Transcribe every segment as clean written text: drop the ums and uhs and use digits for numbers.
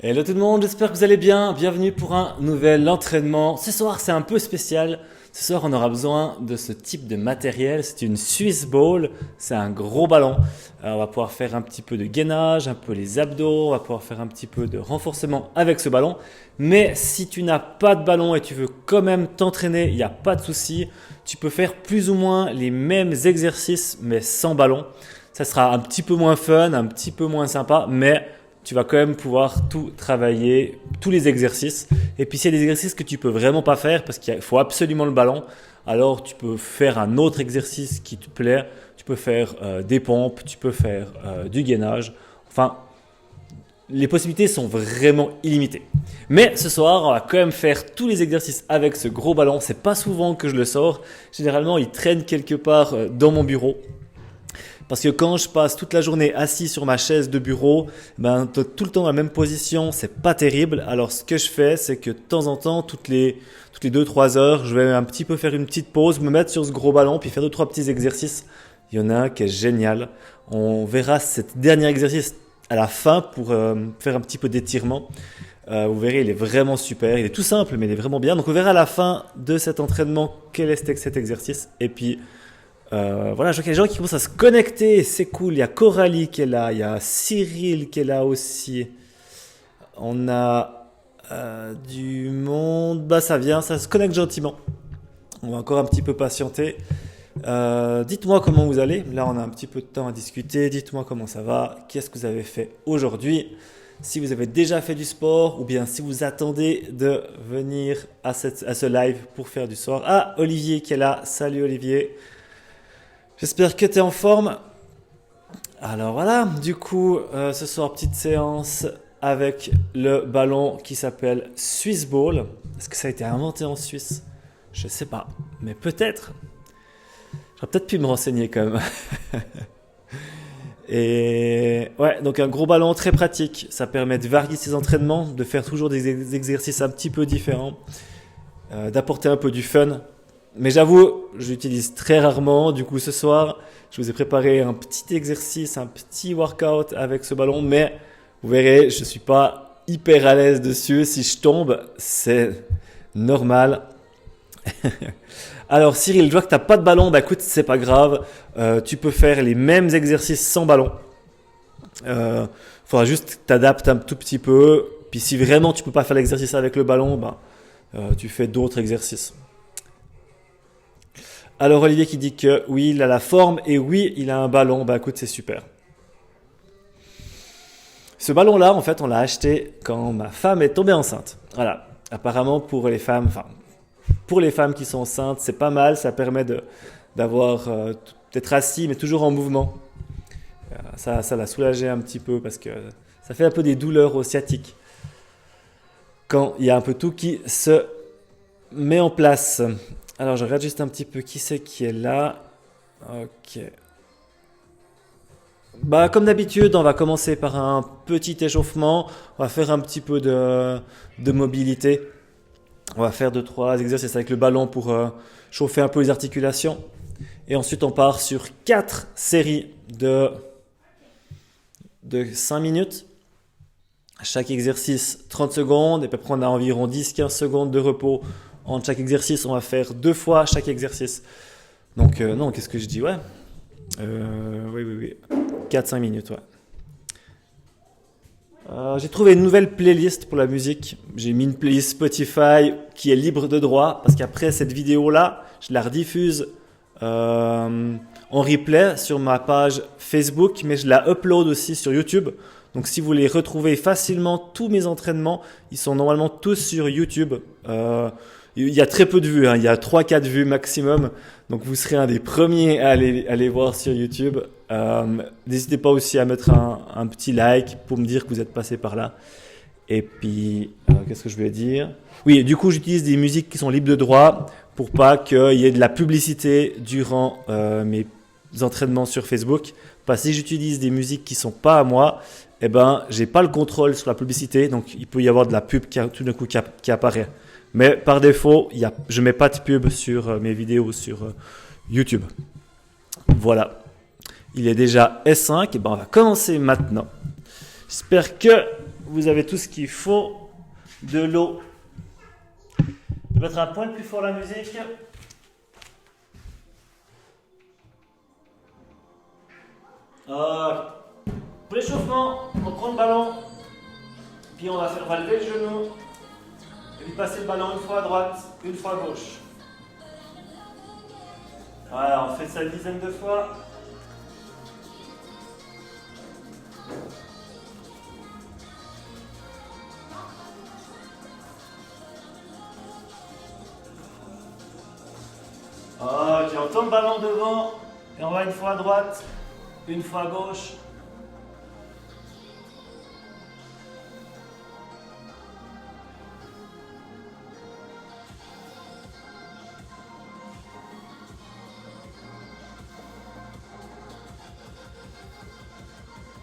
Hello tout le monde, j'espère que vous allez bien. Bienvenue pour un nouvel entraînement. Ce soir, c'est un peu spécial. Ce soir, on aura besoin de ce type de matériel. C'est une Swiss Ball. C'est un gros ballon. On va pouvoir faire un petit peu de gainage, un peu les abdos. On va pouvoir faire un petit peu de renforcement avec ce ballon. Mais si tu n'as pas de ballon et tu veux quand même t'entraîner, il n'y a pas de souci. Tu peux faire plus ou moins les mêmes exercices, mais sans ballon. Ça sera un petit peu moins fun, un petit peu moins sympa, mais tu vas quand même pouvoir tout travailler, tous les exercices. Et puis s'il y a des exercices que tu peux vraiment pas faire parce qu'il faut absolument le ballon, alors tu peux faire un autre exercice qui te plaît. Tu peux faire des pompes, tu peux faire du gainage. Enfin, les possibilités sont vraiment illimitées. Mais ce soir, on va quand même faire tous les exercices avec ce gros ballon. C'est pas souvent que je le sors. Généralement, il traîne quelque part dans mon bureau. Parce que quand je passe toute la journée assis sur ma chaise de bureau, tout le temps dans la même position, c'est pas terrible. Alors ce que je fais, c'est que de temps en temps, toutes les 2-3 heures, je vais un petit peu faire une petite pause, me mettre sur ce gros ballon, puis faire 2-3 petits exercices. Il y en a un qui est génial. On verra cet dernier exercice à la fin pour faire un petit peu d'étirement. Vous verrez, il est vraiment super. Il est tout simple, mais il est vraiment bien. Donc on verra à la fin de cet entraînement quel est cet exercice. Et puis voilà, je vois qu'il y a des gens qui commencent à se connecter, c'est cool. Il y a Coralie qui est là, il y a Cyril qui est là aussi. On a du monde, ça vient, ça se connecte gentiment. On va encore un petit peu patienter. Dites-moi comment vous allez. Là, on a un petit peu de temps à discuter. Dites-moi comment ça va. Qu'est-ce que vous avez fait aujourd'hui? Si vous avez déjà fait du sport ou bien si vous attendez de venir à ce live pour faire du sport. Ah, Olivier qui est là. Salut Olivier. J'espère que tu es en forme. Alors voilà, du coup, ce soir, petite séance avec le ballon qui s'appelle Swiss Ball. Est-ce que ça a été inventé en Suisse? Je ne sais pas, mais peut-être. J'aurais peut-être pu me renseigner quand même. Et ouais, donc un gros ballon très pratique. Ça permet de varier ses entraînements, de faire toujours des exercices un petit peu différents, d'apporter un peu du fun. Mais j'avoue, je l'utilise très rarement. Du coup, ce soir, je vous ai préparé un petit exercice, un petit workout avec ce ballon. Mais vous verrez, je ne suis pas hyper à l'aise dessus. Si je tombe, c'est normal. Alors Cyril, je vois que tu n'as pas de ballon. Bah écoute, c'est pas grave. Tu peux faire les mêmes exercices sans ballon. Faudra juste t'adapter un tout petit peu. Puis si vraiment tu peux pas faire l'exercice avec le ballon, tu fais d'autres exercices. Alors Olivier qui dit que oui, il a la forme et oui, il a un ballon. Bah écoute, c'est super. Ce ballon-là, en fait, on l'a acheté quand ma femme est tombée enceinte. Voilà. Apparemment, pour les femmes qui sont enceintes, c'est pas mal. Ça permet d'être assis, mais toujours en mouvement. Ça l'a soulagé un petit peu parce que ça fait un peu des douleurs au sciatique quand il y a un peu tout qui se met en place. Alors, je regarde juste un petit peu qui c'est qui est là. Ok. Comme d'habitude, on va commencer par un petit échauffement. On va faire un petit peu de mobilité. On va faire 2-3 exercices avec le ballon pour chauffer un peu les articulations. Et ensuite, on part sur 4 séries de 5 minutes. Chaque exercice, 30 secondes. Et puis après, on a environ 10-15 secondes de repos. Entre chaque exercice, on va faire 2 fois chaque exercice. Donc, non, qu'est-ce que je dis? Ouais. Oui. 4-5 minutes, ouais. J'ai trouvé une nouvelle playlist pour la musique. J'ai mis une playlist Spotify qui est libre de droit parce qu'après cette vidéo-là, je la rediffuse en replay sur ma page Facebook, mais je la upload aussi sur YouTube. Donc, si vous voulez retrouver facilement tous mes entraînements, ils sont normalement tous sur YouTube. Il y a très peu de vues, hein. Il y a 3-4 vues maximum. Donc, vous serez un des premiers à aller voir sur YouTube. N'hésitez pas aussi à mettre un petit like pour me dire que vous êtes passé par là. Et puis, qu'est-ce que je vais dire? Oui, du coup, j'utilise des musiques qui sont libres de droit pour pas qu'il y ait de la publicité durant mes entraînements sur Facebook. Parce que si j'utilise des musiques qui sont pas à moi, j'ai pas le contrôle sur la publicité. Donc, il peut y avoir de la pub tout d'un coup qui apparaît. Mais par défaut, je ne mets pas de pub sur mes vidéos sur YouTube. Voilà. Il est déjà S5 et on va commencer maintenant. J'espère que vous avez tout ce qu'il faut, de l'eau. Je vais mettre un poil plus fort la musique. Pour l'échauffement, on prend le ballon, puis on va lever le genou, et puis passer le ballon une fois à droite, une fois à gauche. Voilà, on fait ça une dizaine de fois. Ok, on tourne le ballon devant, et on va une fois à droite, une fois à gauche.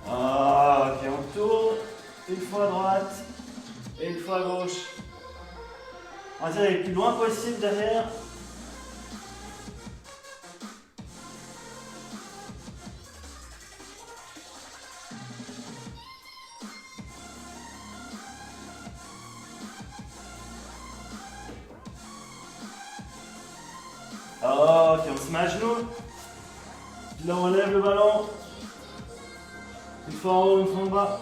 Ok, on tourne, une fois à droite, et une fois à gauche. On va tirer le plus loin possible derrière. Ok, on se met à genoux. Là, on lève le ballon. Une fois en haut, une fois en bas.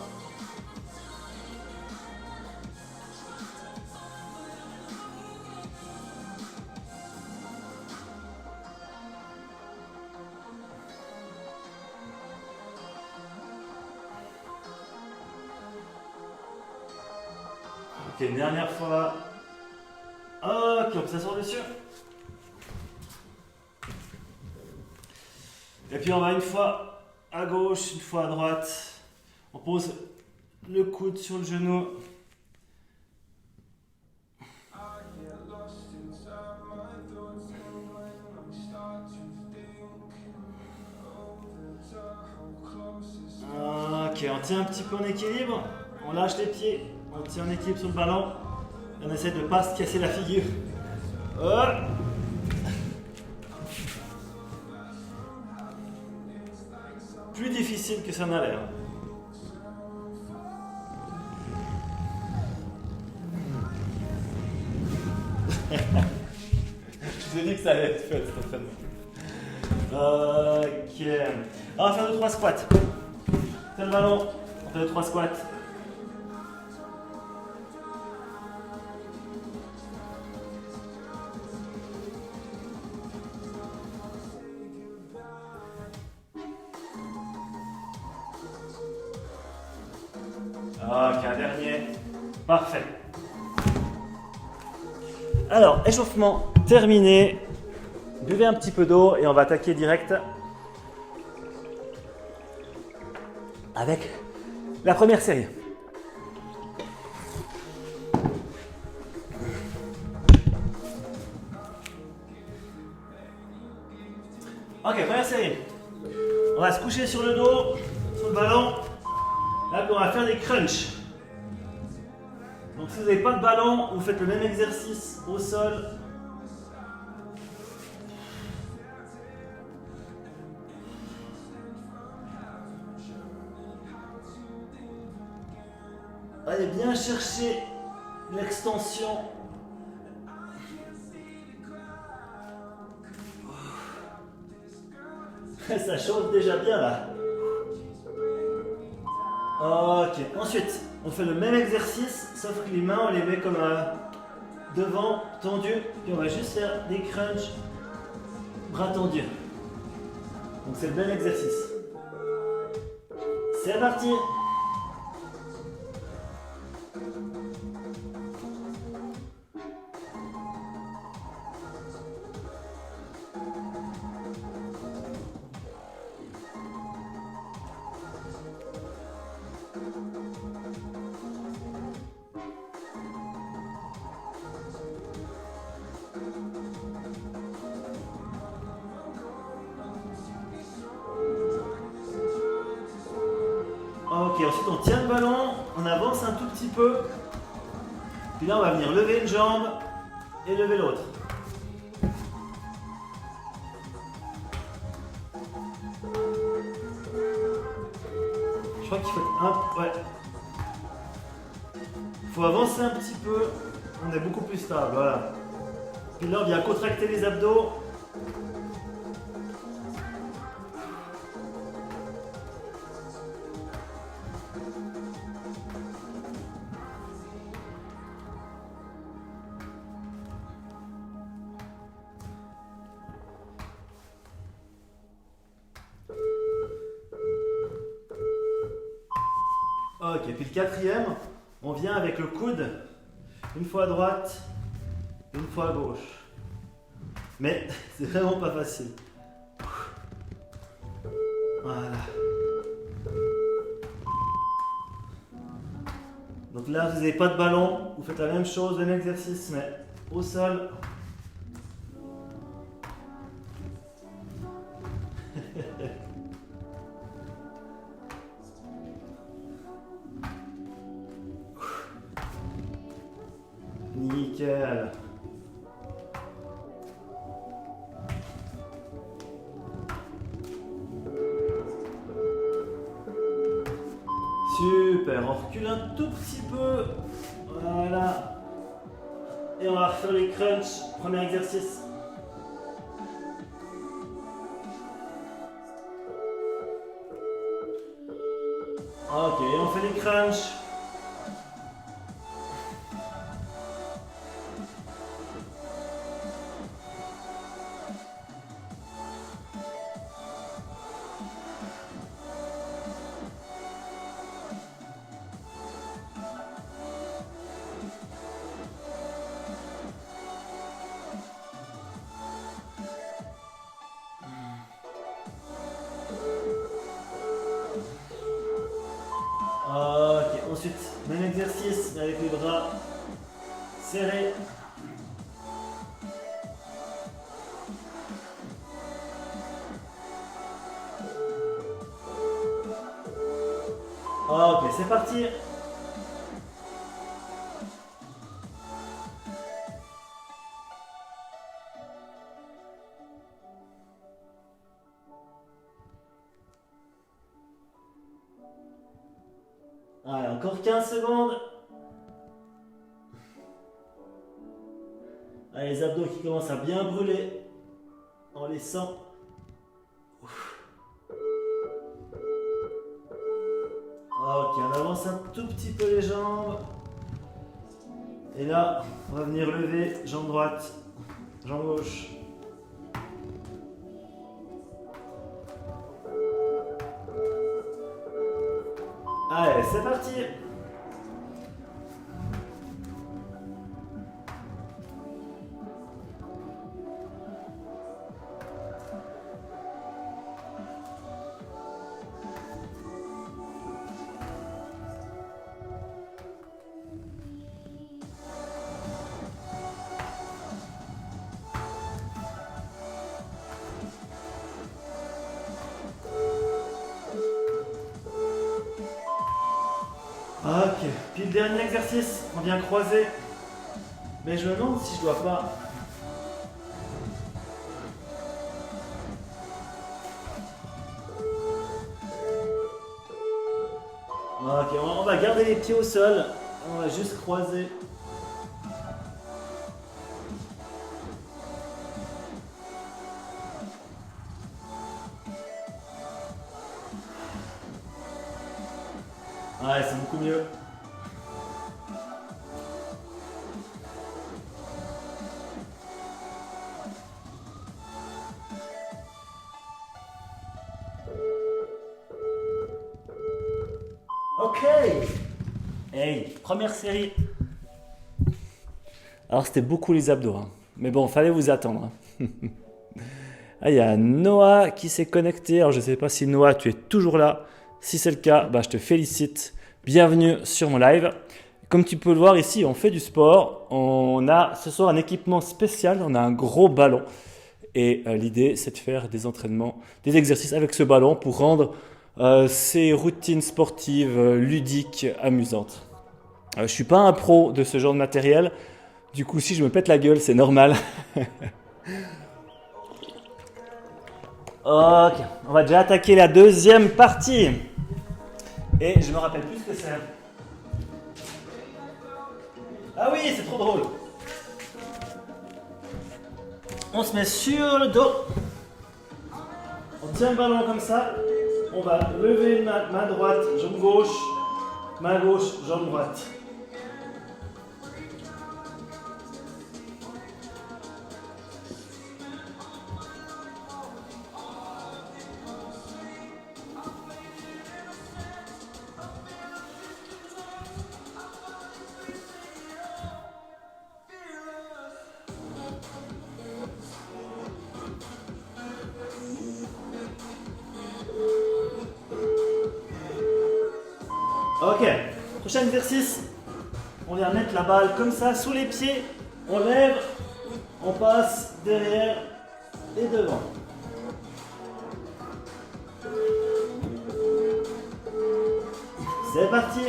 Ok, une dernière fois. Ok, on s'assoit dessus. Et puis on va une fois à gauche, une fois à droite. On pose le coude sur le genou. Ok, on tient un petit peu en équilibre. On lâche les pieds. On tient en équilibre sur le ballon. Et on essaie de ne pas se casser la figure. Oh. Plus difficile que ça n'a l'air. Je vous ai dit que ça allait être fait cet entraînement. Ok. On va faire 2-3 squats. Tiens le ballon. On fait 2-3 squats. Ok, un dernier. Parfait. Alors, échauffement terminé. Buvez un petit peu d'eau et on va attaquer direct avec la première série. Ok, première série. On va se coucher sur le dos, sur le ballon. Là, on va faire des crunchs. Donc, si vous n'avez pas de ballon, vous faites le même exercice au sol. Allez bien chercher l'extension. Ça chauffe déjà bien là. Ok, ensuite on fait le même exercice, sauf que les mains on les met comme devant, tendues, puis on va juste faire des crunchs, bras tendus. Donc c'est le même exercice. C'est parti. Ok, ensuite on tient le ballon, on avance un tout petit peu. Puis là on va venir lever une jambe et lever l'autre. Je crois qu'il faut un... Ouais. faut avancer un petit peu, on est beaucoup plus stable, voilà. Puis là, on vient contracter les abdos. Ok, puis le quatrième, on vient avec le coude, une fois à droite, une fois à gauche. Mais c'est vraiment pas facile. Voilà. Donc là, vous n'avez pas de ballon, vous faites la même chose, le même exercice, mais au sol. Nickel. Super, on recule un tout petit peu. Voilà. Et on va refaire les crunchs. Premier exercice. Ok, on fait les crunchs. Ok, ensuite, même exercice, mais avec les bras serrés. Ok, c'est parti. Allez, encore 15 secondes. Allez, les abdos qui commencent à bien brûler. On les sent. Ok, on avance un tout petit peu les jambes. Et là, on va venir lever jambe droite, jambe gauche. Allez, c'est parti. Ok, puis le dernier exercice, on vient croiser. Mais je me demande si je dois pas. Ok, on va garder les pieds au sol. On va juste croiser. Ouais, c'est beaucoup mieux. Ok. Hey, première série. Alors c'était beaucoup les abdos, hein. Mais bon, fallait vous attendre, hein. Ah, il y a Noah qui s'est connecté. Alors je ne sais pas si Noah, tu es toujours là. Si c'est le cas, bah, je te félicite. Bienvenue sur mon live. Comme tu peux le voir ici, on fait du sport. On a ce soir un équipement spécial. On a un gros ballon. Et l'idée, c'est de faire des entraînements, des exercices avec ce ballon pour rendre ces routines sportives ludiques, amusantes. Je ne suis pas un pro de ce genre de matériel. Du coup, si je me pète la gueule, c'est normal. Ok, on va déjà attaquer la deuxième partie. Et je me rappelle plus ce que c'est. Ah oui, c'est trop drôle. On se met sur le dos. On tient le ballon comme ça. On va lever main droite, jambe gauche. Main gauche, jambe droite. Ok, prochain exercice, on vient mettre la balle comme ça sous les pieds, on lève, on passe derrière et devant. C'est parti.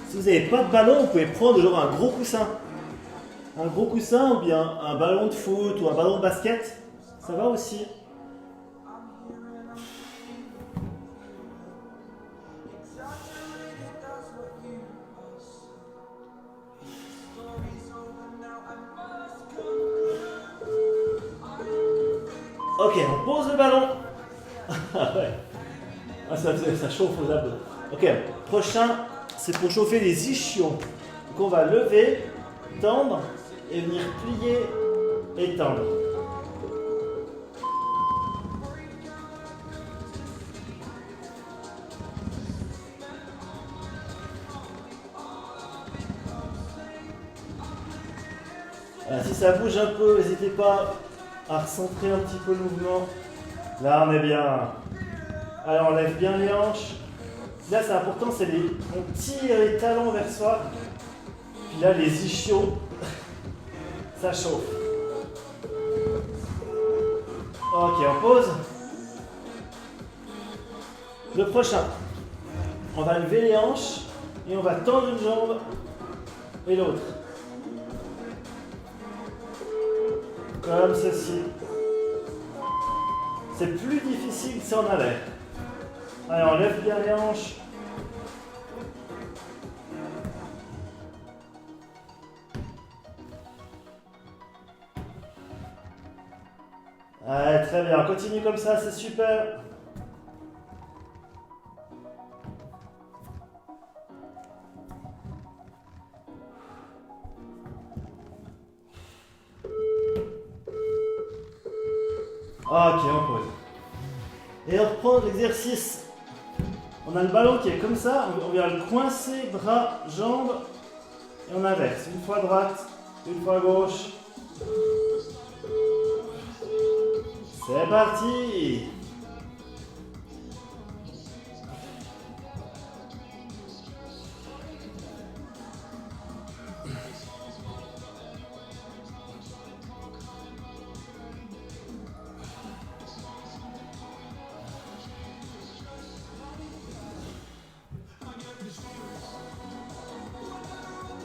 Si vous n'avez pas de ballon, vous pouvez prendre genre un gros coussin. Un gros coussin ou bien un ballon de foot ou un ballon de basket, ça va aussi. Ok, on pose le ballon. Ah ouais. Ah, ça chauffe aux abdos. Ok, prochain, c'est pour chauffer les ischions. Donc on va lever, tendre et venir plier et tendre. Si ça bouge un peu, n'hésitez pas à recentrer un petit peu le mouvement. Là, on est bien. Alors, on lève bien les hanches. Là, c'est important, on tire les talons vers soi. Puis là, les ischios, ça chauffe. Ok, on pose. Le prochain, on va lever les hanches et on va tendre une jambe et l'autre. Comme ceci. C'est plus difficile si on a l'air. Allez, on lève bien les hanches. Allez, très bien. Continue comme ça, c'est super. Ok, on pose. Et on reprend l'exercice. On a le ballon qui est comme ça, on vient le coincer, bras, jambes, et on inverse. Une fois droite, une fois gauche. C'est parti!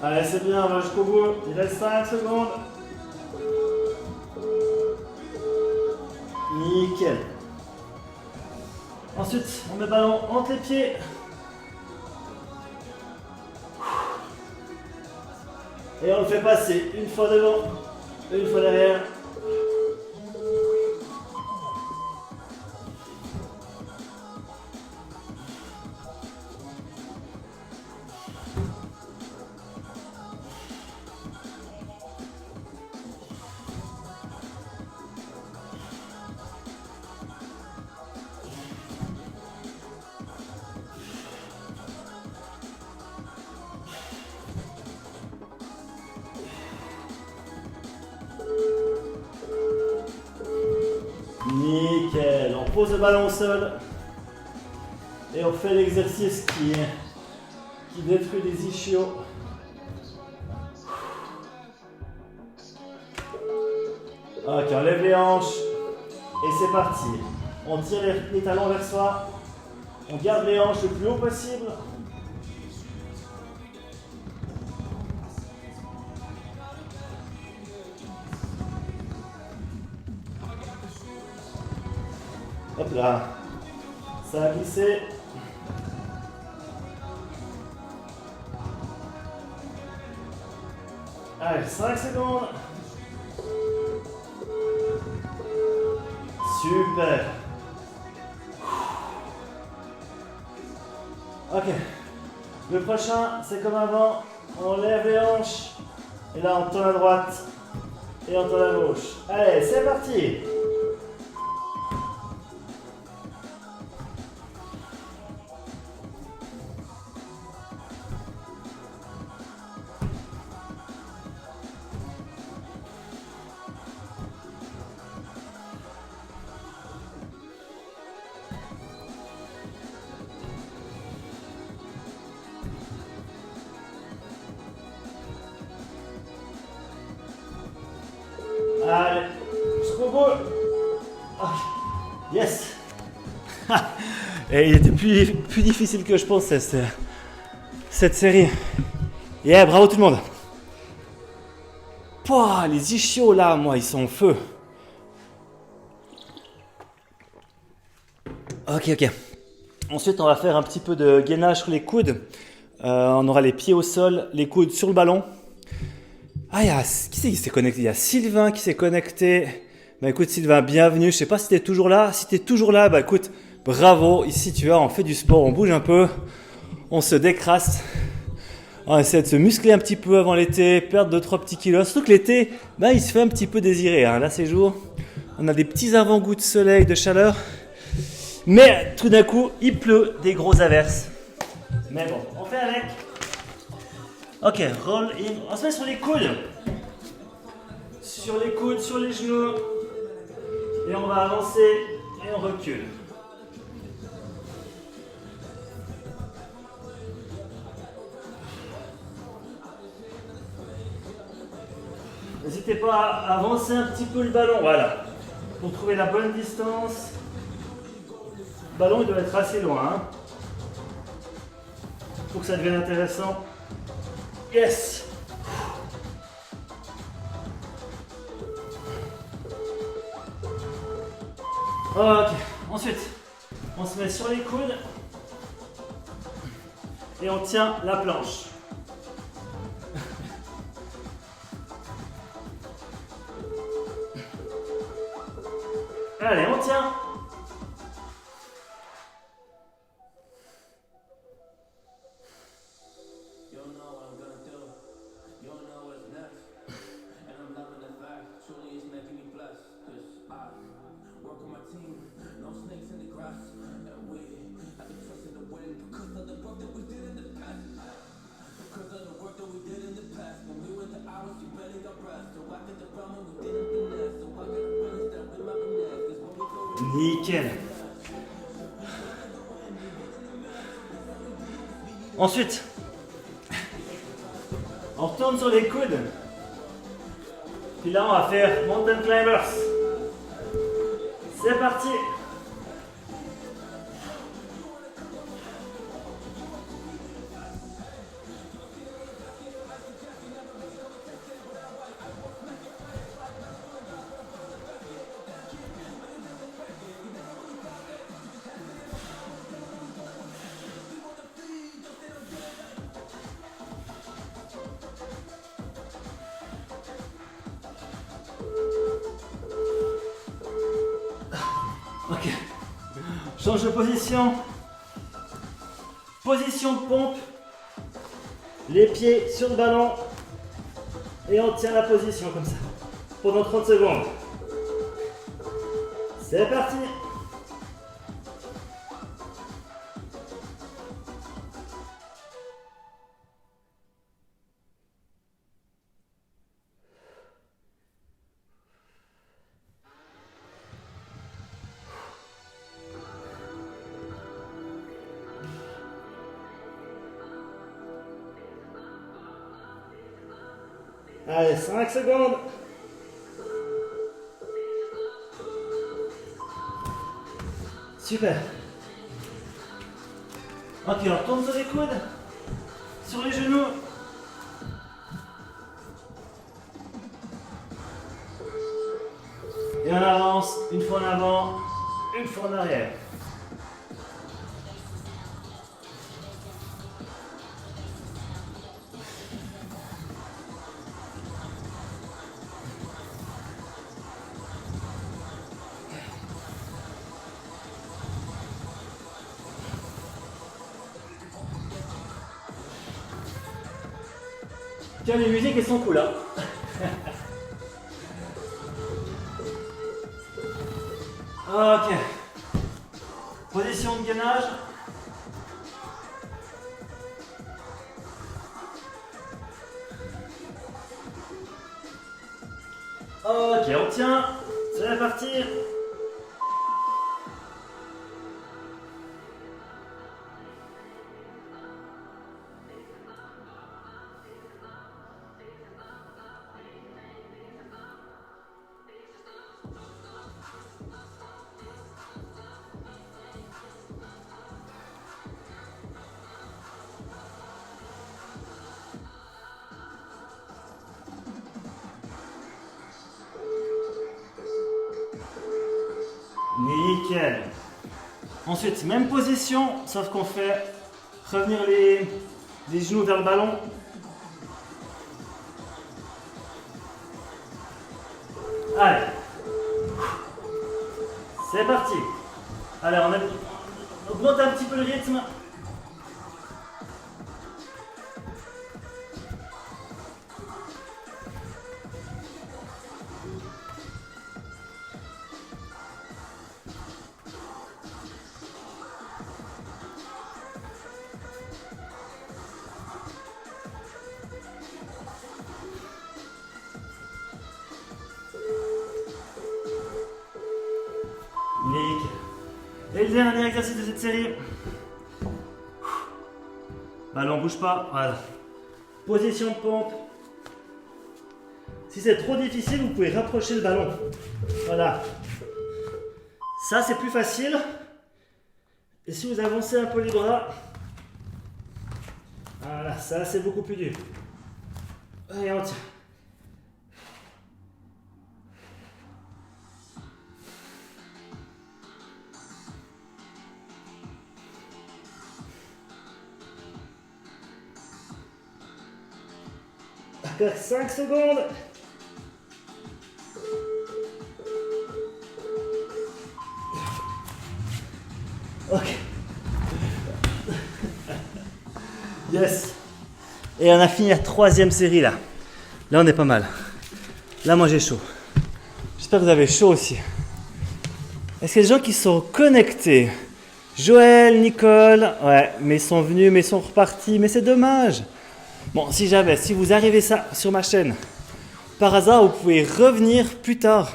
Allez, c'est bien, on va jusqu'au bout. Il reste 5 secondes. Nickel. Ensuite, on met le ballon entre les pieds. Et on le fait passer une fois devant, une fois derrière. Nickel, on pose le ballon au sol et on fait l'exercice qui détruit les ischios. Ok, on lève les hanches et c'est parti. On tire les talons vers soi, on garde les hanches le plus haut possible. Hop là, ça a glissé. Allez, 5 secondes. Super. Ok. Le prochain, c'est comme avant. On lève les hanches. Et là, on tourne à droite. Et on tourne à gauche. Allez, c'est parti. Allez, jusqu'au bout. Ok. Yes. Et il était plus difficile que je pensais cette série. Yeah, bravo tout le monde. Pouah, les ischios là, moi, ils sont au feu. Ok. Ensuite, on va faire un petit peu de gainage sur les coudes. On aura les pieds au sol, les coudes sur le ballon. Ah, qui c'est qui s'est connecté? Il y a Sylvain qui s'est connecté. Bah écoute Sylvain, bienvenue. Je sais pas si t'es toujours là. Si t'es toujours là, bah écoute, bravo. Ici, tu vois, on fait du sport, on bouge un peu, on se décrasse. On essaie de se muscler un petit peu avant l'été, perdre 2-3 petits kilos. Surtout que l'été, bah il se fait un petit peu désirer. Hein. Là, ces jours, on a des petits avant-goûts de soleil, de chaleur. Mais tout d'un coup, il pleut des grosses averses. Mais bon, on fait avec. Ok, roll in. On se met sur les coudes. Sur les coudes, sur les genoux. Et on va avancer et on recule. N'hésitez pas à avancer un petit peu le ballon, voilà. Pour trouver la bonne distance. Le ballon il doit être assez loin. Hein, pour que ça devienne intéressant. Yes! Ok, ensuite, on se met sur les coudes et on tient la planche. Allez, on tient. Nickel. Ensuite, on retourne sur les coudes. Puis là, on va faire Mountain Climbers. C'est parti. Ok. Change de position. Position de pompe. Les pieds sur le ballon. Et on tient la position comme ça. Pendant 30 secondes. C'est parti. Allez, 5 secondes. Super. Ok, on retourne sur les coudes, sur les genoux. Et on avance, une fois en avant, une fois en arrière. Tiens, les musiques, elles sont cool, hein. Ok. Position de gainage. Ok, on tient. Ça va partir. Nickel. Ensuite, même position, sauf qu'on fait revenir les genoux vers le ballon. Allez. C'est parti. Allez, on augmente un petit peu le rythme. Nickel. Et le dernier exercice de cette série. Ballon, bouge pas. Voilà. Position de pompe. Si c'est trop difficile, vous pouvez rapprocher le ballon. Voilà. Ça, c'est plus facile. Et si vous avancez un peu les bras, voilà, ça, c'est beaucoup plus dur. Allez, on tient. Encore 5 secondes. Ok. Yes. Et on a fini la troisième série là. Là on est pas mal. Là moi j'ai chaud. J'espère que vous avez chaud aussi. Est-ce qu'il y a des gens qui sont connectés? Joël, Nicole, ouais, mais ils sont venus, mais ils sont repartis, mais c'est dommage. Bon, si vous arrivez ça sur ma chaîne, par hasard, vous pouvez revenir plus tard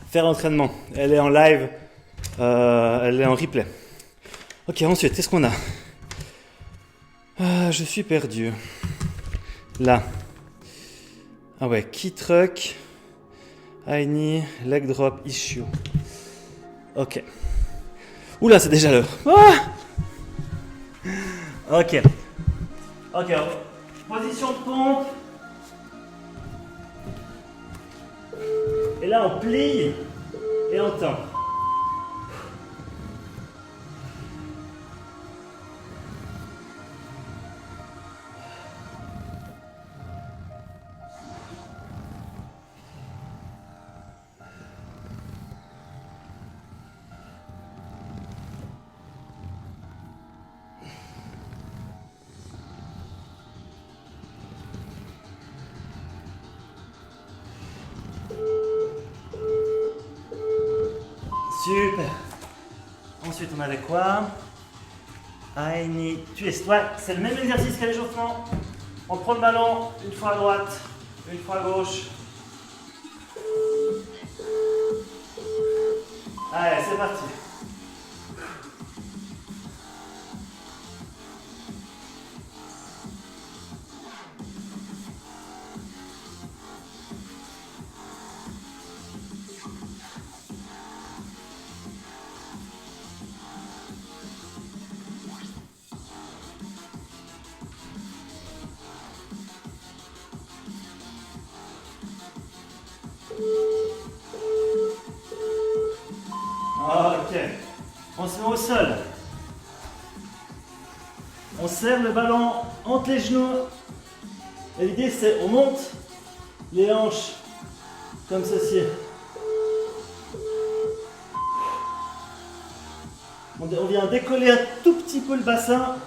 faire l'entraînement. Elle est en live, elle est en replay. Ok, ensuite, qu'est-ce qu'on a? Je suis perdu. Là. Ah ouais, key truck, high knee, leg drop, issue. Ok. Oula, c'est déjà l'heure. Ah, ok. Ok, position de pompe. Et là, on plie et on tend. Super. Ensuite, on avait quoi? I need twist. Ouais, c'est le même exercice qu'à l'échauffement. On prend le ballon une fois à droite, une fois à gauche. Allez, c'est parti. Ok, on se met au sol. On serre le ballon entre les genoux. Et l'idée c'est on monte les hanches comme ceci. On vient décoller un tout petit peu le bassin.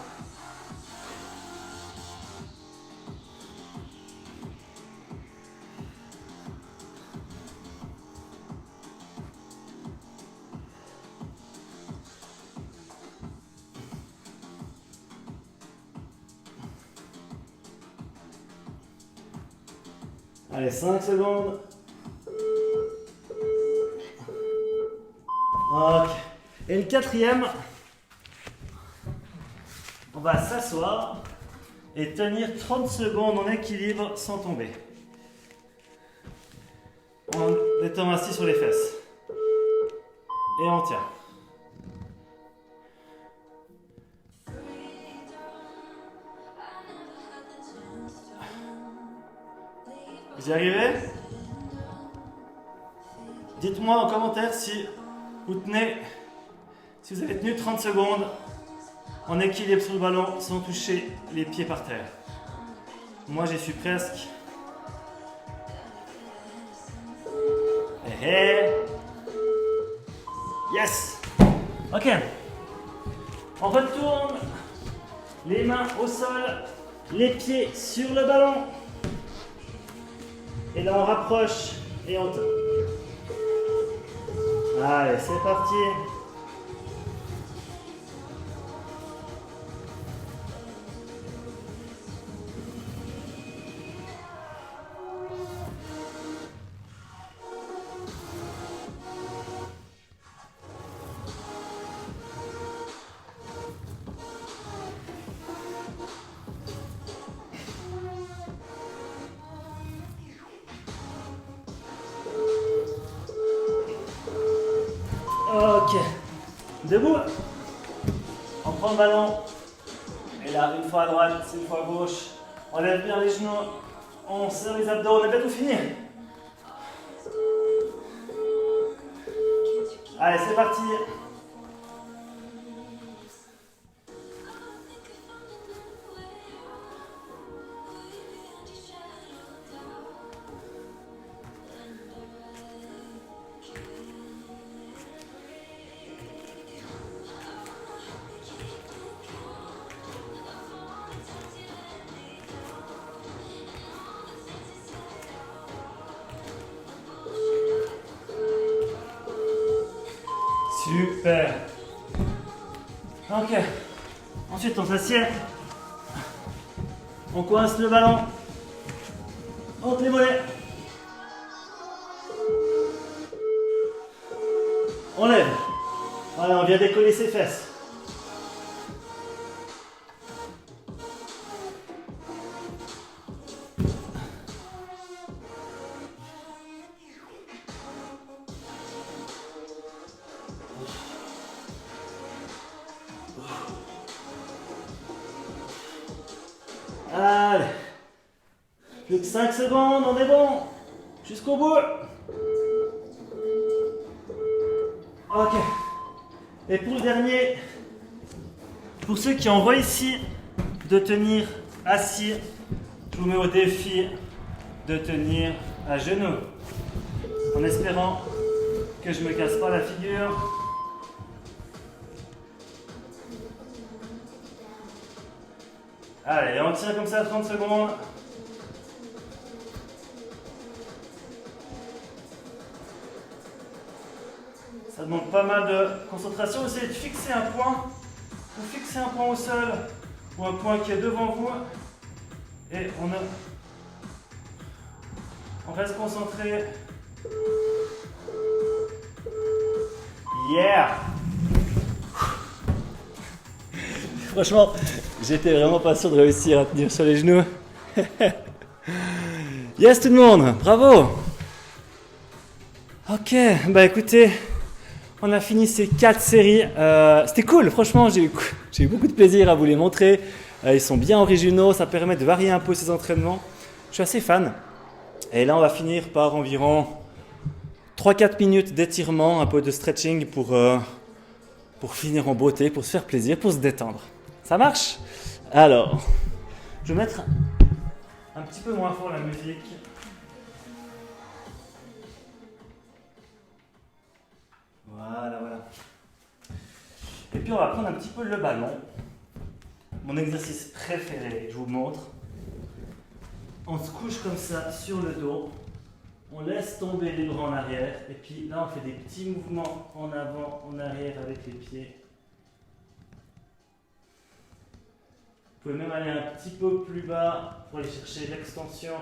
Allez, 5 secondes. Ok. Et le quatrième, on va s'asseoir et tenir 30 secondes en équilibre sans tomber. En étant assis sur les fesses. Et on tient. Vous y arrivez? Dites-moi en commentaire si vous avez tenu 30 secondes en équilibre sur le ballon sans toucher les pieds par terre. Moi j'y suis presque. Yes! Ok. On retourne les mains au sol, les pieds sur le ballon. Et là on rapproche et on tourne. Allez, c'est parti. Ok. Debout. On prend le ballon. Et là, une fois à droite, une fois à gauche. On lève bien les genoux. On serre les abdos. On a bientôt fini. Allez, c'est parti. Super. Ok. Ensuite, on s'assied. On coince le ballon entre les mollets. On lève. Voilà, on vient décoller ses fesses. Allez, plus que 5 secondes, on est bon, jusqu'au bout. Ok, et pour le dernier, pour ceux qui envoient ici de tenir assis, je vous mets au défi de tenir à genoux, en espérant que je ne me casse pas la figure. Allez, on tient comme ça 30 secondes. Ça demande pas mal de concentration. Essayez de fixer un point. Vous fixez un point au sol ou un point qui est devant vous. Et on reste concentré. Yeah! Franchement, j'étais vraiment pas sûr de réussir à tenir sur les genoux. Yes tout le monde, bravo. Ok, bah écoutez, on a fini ces 4 séries. C'était cool, franchement, j'ai eu beaucoup de plaisir à vous les montrer. Ils sont bien originaux, ça permet de varier un peu ces entraînements. Je suis assez fan. Et là, on va finir par environ 3-4 minutes d'étirement, un peu de stretching pour finir en beauté, pour se faire plaisir, pour se détendre. Ça marche? Alors, je vais mettre un petit peu moins fort la musique. Voilà. Et puis on va prendre un petit peu le ballon. Mon exercice préféré, je vous montre. On se couche comme ça sur le dos. On laisse tomber les bras en arrière. Et puis là, on fait des petits mouvements en avant, en arrière avec les pieds. Vous pouvez même aller un petit peu plus bas pour aller chercher l'extension.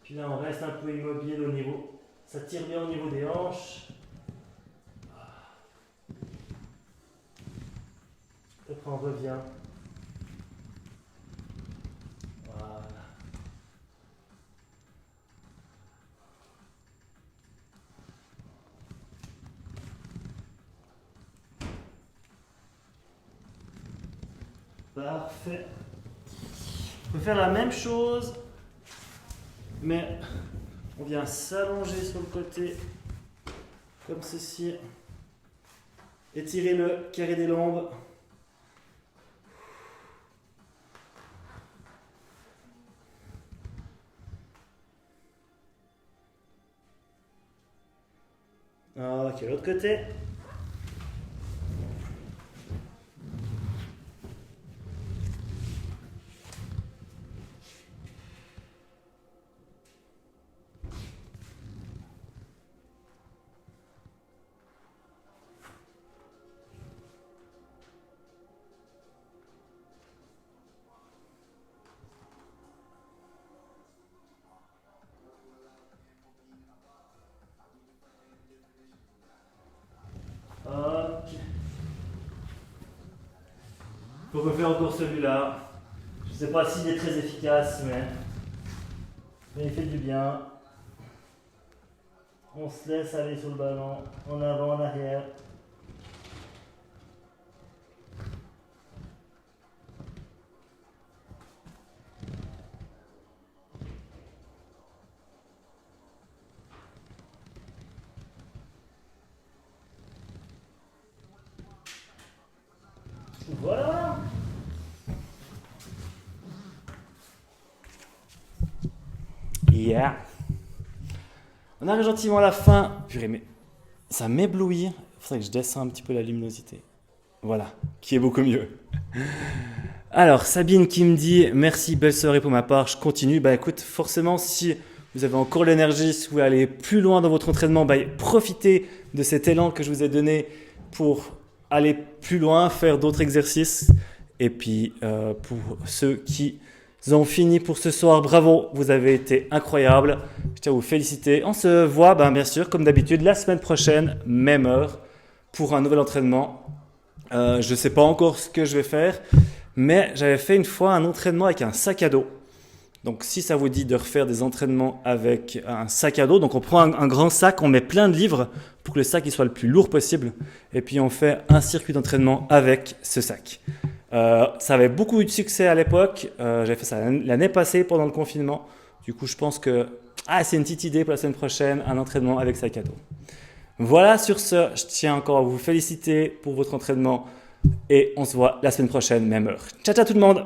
Puis là, on reste un peu immobile au niveau. Ça tire bien au niveau des hanches. Après, on revient. Voilà. Parfait. On peut faire la même chose, mais on vient s'allonger sur le côté, comme ceci. Étirer le carré des lombes. Ok, l'autre côté. Ok. Faut refaire encore celui-là. Je ne sais pas s'il est très efficace, mais il fait du bien. On se laisse aller sur le ballon, en avant, en arrière. Voilà. Yeah. On arrive gentiment à la fin. Purée, mais ça m'éblouit. Il faudrait que je descends un petit peu la luminosité. Voilà, qui est beaucoup mieux. Alors, Sabine qui me dit « Merci, belle soirée pour ma part, je continue ». Bah écoute, forcément, si vous avez encore l'énergie, si vous voulez aller plus loin dans votre entraînement, bah, profitez de cet élan que je vous ai donné pour aller plus loin, faire d'autres exercices. Et puis, pour ceux qui ont fini pour ce soir, bravo, vous avez été incroyables. Je tiens à vous féliciter. On se voit, bien sûr, comme d'habitude, la semaine prochaine, même heure, pour un nouvel entraînement. Je ne sais pas encore ce que je vais faire, mais j'avais fait une fois un entraînement avec un sac à dos. Donc, si ça vous dit de refaire des entraînements avec un sac à dos, donc on prend un grand sac, on met plein de livres pour que le sac il soit le plus lourd possible, et puis on fait un circuit d'entraînement avec ce sac. Ça avait beaucoup eu de succès à l'époque. J'avais fait ça l'année passée pendant le confinement. Du coup, je pense que c'est une petite idée pour la semaine prochaine, un entraînement avec sac à dos. Voilà, sur ce, je tiens encore à vous féliciter pour votre entraînement et on se voit la semaine prochaine, même heure. Ciao, ciao tout le monde!